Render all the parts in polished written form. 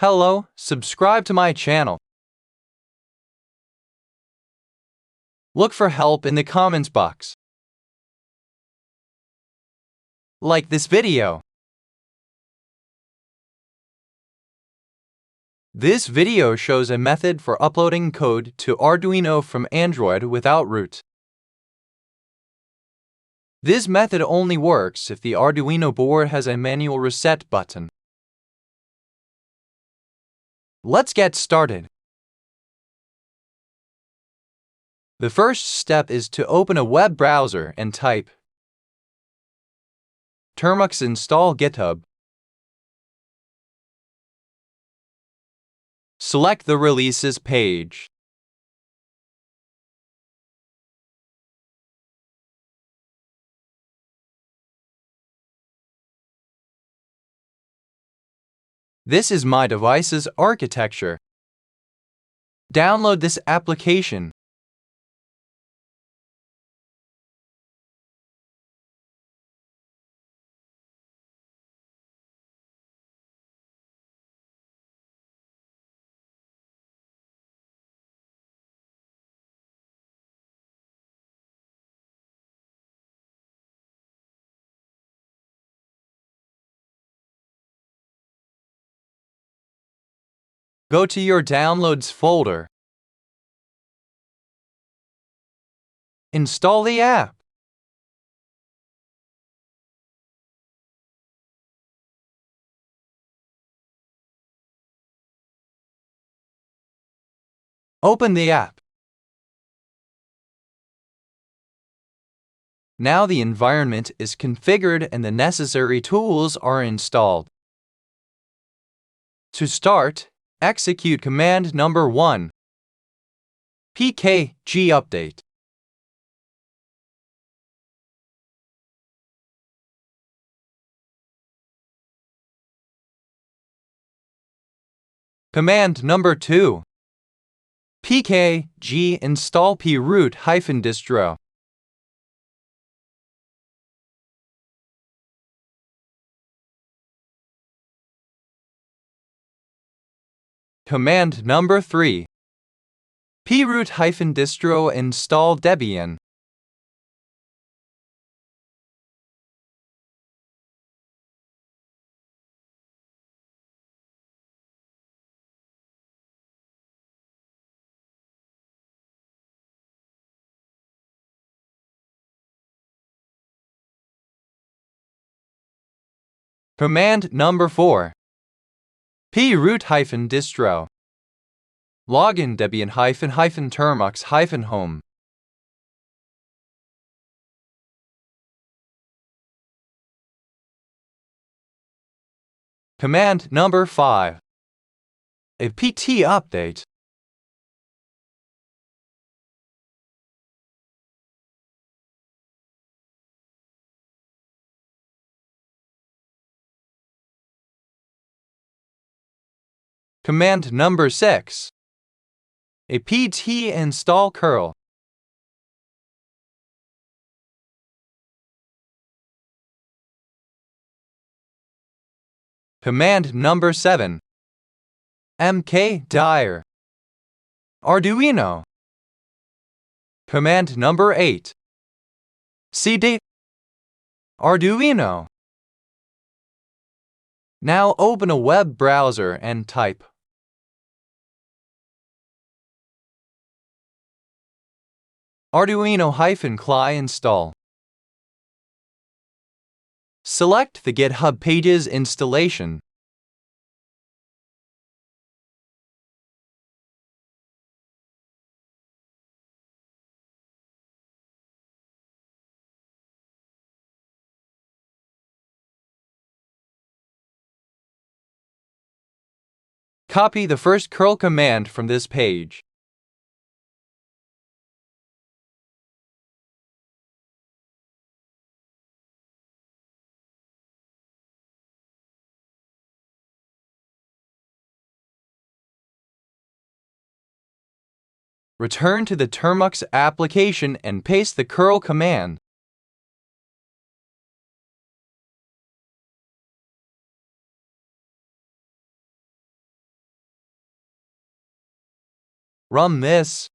Hello, subscribe to my channel. Look for help in the comments box. Like this video. This video shows a method for uploading code to Arduino from Android without root. This method only works if the Arduino board has a manual reset button. Let's get started. The first step is to open a web browser and type termux install GitHub. Select the Releases page. This is my device's architecture. Download this application. Go to your Downloads folder. Install the app. Open the app. Now the environment is configured and the necessary tools are installed. To start, execute command number 1. pkg-update. Command number 2. pkg-install prrot-distro. Command number 3. prrot-distro install Debian. Command number 4. prrot-distro. Login Debian termux-home. Command number 5. apt-update. Command number 6. apt-install curl. Command number 7. mkdir. Arduino. Command number 8. cd. Arduino. Now open a web browser and type Arduino CLI install. Select the GitHub page's installation. Copy the first curl command from this page. Return to the Termux application and paste the curl command. Run this.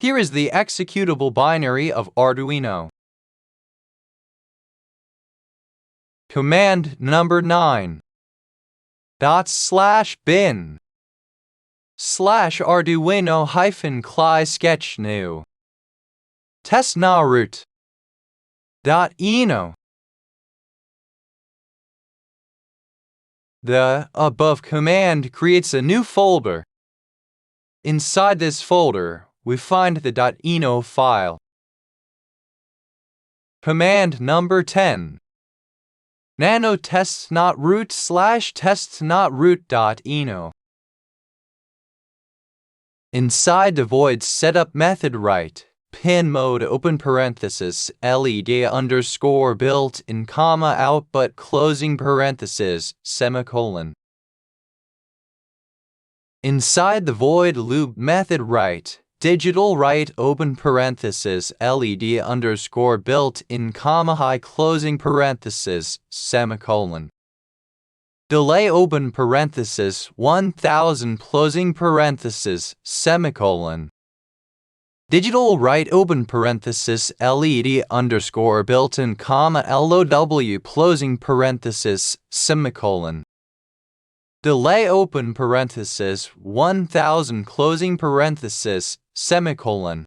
Here is the executable binary of Arduino. Command number 9. /bin /Arduino-CLI sketch new. TestNotRoot.ino. The above command creates a new folder. Inside this folder, we find the .ino file. Command number 10. Nano TestNotRoot /TestNotRoot.ino. Inside the void setup method write pinMode open parenthesis LED underscore built in comma output closing parenthesis semicolon. Inside the void loop method write digitalWrite open parenthesis LED underscore built in comma high closing parenthesis semicolon. Delay open parenthesis 1000 closing parenthesis semicolon. DigitalWrite open parenthesis LED underscore built in comma LOW closing parenthesis semicolon. Delay open parenthesis 1000 closing parenthesis semicolon.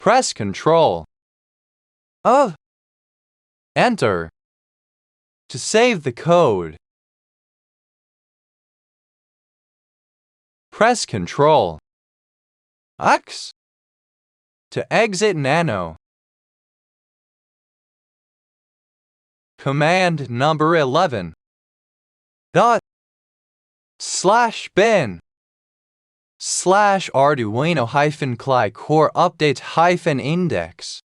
Press Ctrl Enter to save the code. Press Ctrl X to exit Nano. Command number 11. /bin /Arduino-CLI core update -index.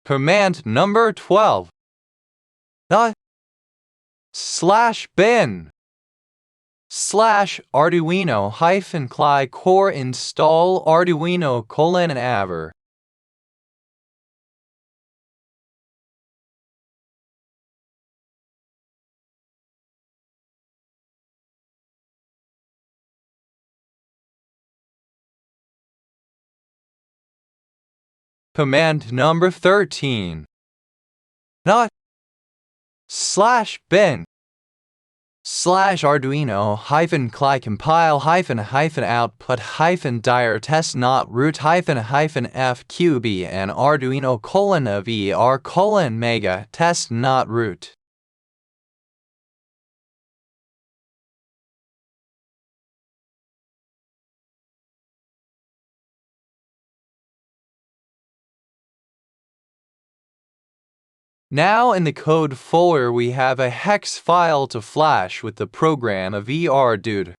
Command number 12. /bin /Arduino-CLI core install Arduino /avr. Command number 13. /bin /Arduino-CLI compile -output-dir TestNotRoot -fqbn Arduino /vr mega TestNotRoot. Now in the code folder we have a hex file to flash with the program of avrdude.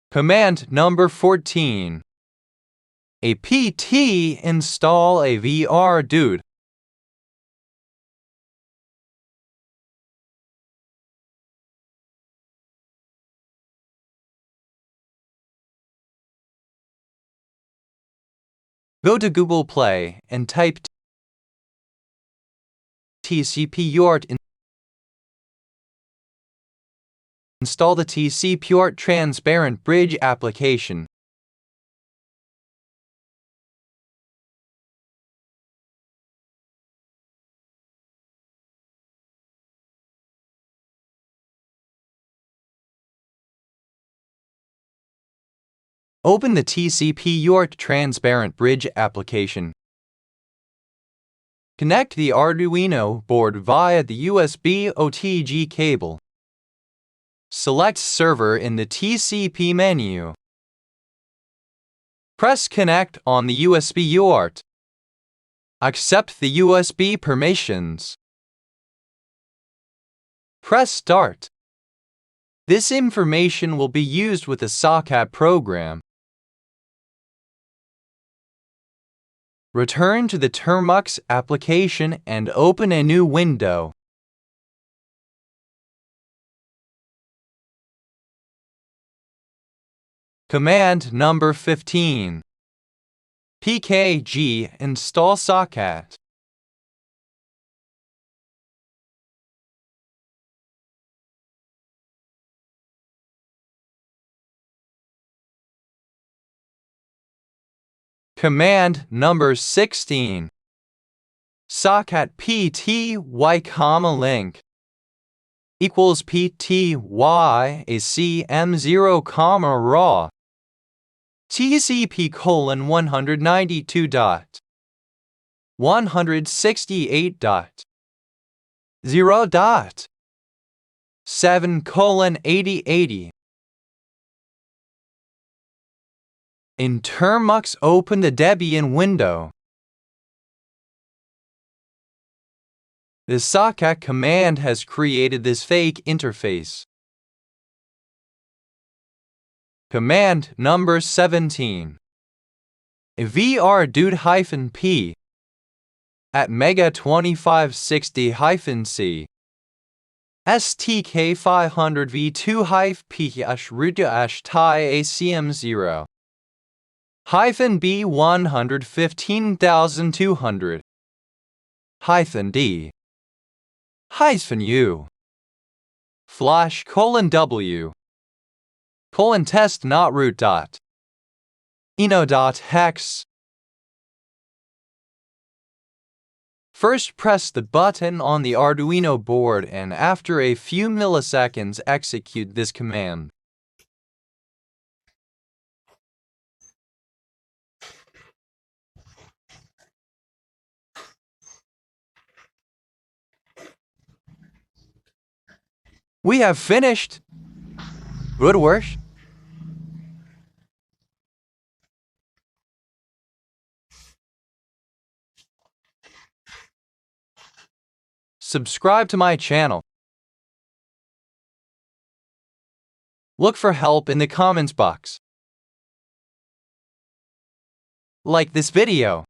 Command number 14. apt install avrdude. Go to Google Play and type TCP/UART. Install the TCP/UART Transparent Bridge application. Open the TCP/UART Transparent Bridge application. Connect the Arduino board via the USB OTG cable. Select Server in the TCP menu. Press Connect on the USB UART. Accept the USB permissions. Press Start. This information will be used with the socket program. Return to the Termux application and open a new window. Command number 15. pkg install socket. Command number 16. Socket pty, link equals pty acm0, raw tcp:192.168.0.7:8080. In Termux, open the Debian window. The socket command has created this fake interface. Command number 17. avrdude-p at mega2560-c stk500v2-p-ruta-acm0 -b115200 -d -u /w TestNotRoot.ino.hex. First, press the button on the Arduino board and after a few milliseconds execute this command. We have finished. Good work. Subscribe to my channel. Look for help in the comments box. Like this video.